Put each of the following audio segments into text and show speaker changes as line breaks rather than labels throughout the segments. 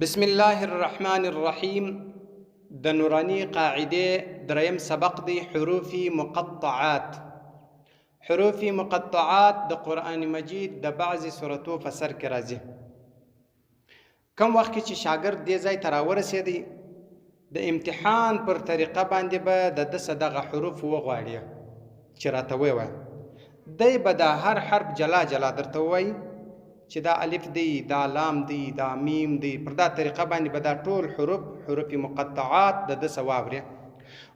بسم الله الرحمن الرحیم د نورانی قاعده دریم سبق دی حروف مقطعات. حروف مقطعات د قرآن مجید د بعضی سورتو په سر کې راځي. کم وخت کې چې شاګرد دې ځای ته راورسېدی د امتحان پر طریقه باندې به د دغه حروف وغواړي چې راته ووایه. دی به دا هر حرف جلا جلا درته ووایي چې دا الف دی، دا لام دی، دا میم دی. پر دا طریقه باندې به دا ټول حروف مقطعات د ده څه واورې.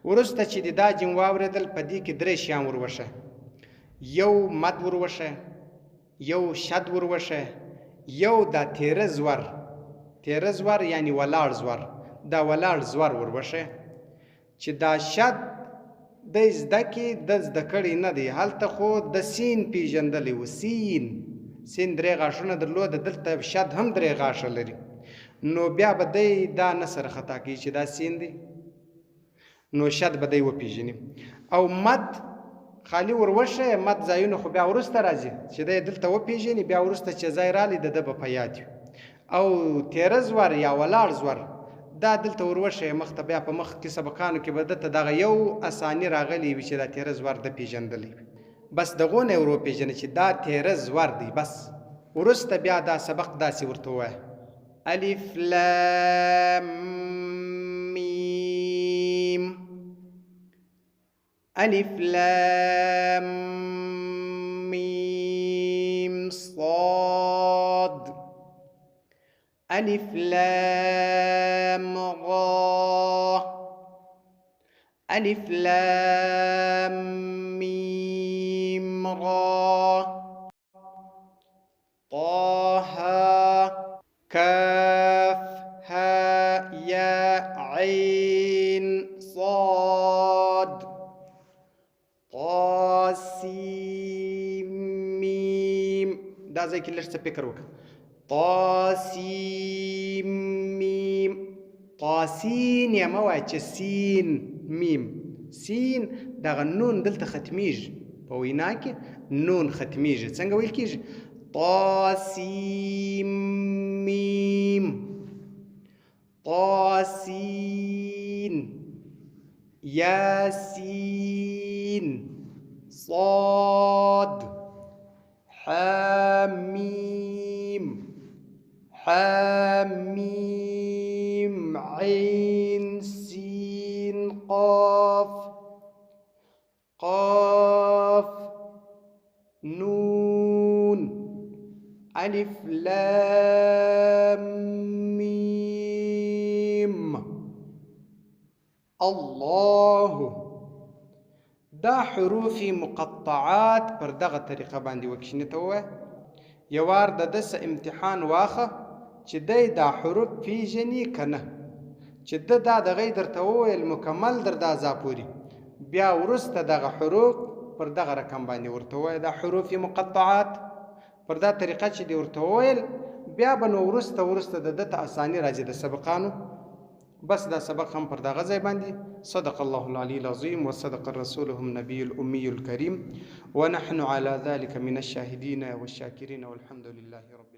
وروسته چې د دا جیم واورېدل په دې کې درې شیان وروشه. یو مد وروشه، یو شد وروشه، یو دا تیره زور یعنی ولاړ زور، دا ولاړ زور وروشه. چې دا شد د زده کې د زده کړی نه دی، هلته خو د سین پیژندلی و. سین درې غاښونه درلوده، دلته شد هم درې غاښه لري. نو بیا به دی دا نه سره خطا کوي چې دا سین دی، نو شد به دی وپیژني. او مد خالی وروشه، مد ځایونه خو بیا وروسته راځي چې دی دلته وپیژني، بیا وروسته چې ځای رالی د ده به په یاد وي. او تیره زور یا ولاړ زور دا دلته وروشه مخته، بیا په مخ کې سبقانو کې به دته دغه یو اساني راغلی وي چې دا تیره زور ده پیژندلی وي. بس دغو نه ورو پیژنه چې دا تیره زور دی. بس وروسته بیا دا سبق داسې ورته ووایه: الف لام میم، الف لام میم صاد، الف لام را، الف لام میم را، طه کاف ها یا عین صاد، طاسیم میم. دا ځای کې لږ څه فکر وکړه. طاسیم میم، طاسین یا مه وایه چې سین میم. سین دغه نون دلته ختمیږي، په وینا کې نون ختمیږي. څنګه ویل کېږي؟ طاسیم میم، طاسین، یاسین، صاد، حامیم، حامیم، عین سین قاف، قاف، نون، الف لام میم. الله. دا حروف مقطعات پر دغه طریقه باندې وکښینې ته ووایه. یو وار د ده څه امتحان واخه چې دی دا حروف پیژني که نه. چې ده دا دغه درته وویل مکمل در دا ځا پورې، بیا وروسته دغه حروف پر دغه رقم باندې ورته ووایه. دا حروف مقطعات پر دا طریقه چې دی ورته وویل، بیا به نو وروسته د ده ته اساني راځي د سبقانو. بس دا سبق هم پر دغه ځای باندې. صدق الله العلي العظيم وصدق رسوله النبي الأمي الكريم ونحن على ذلك من الشاهدين والشاكرين والحمد لله رب العالمين.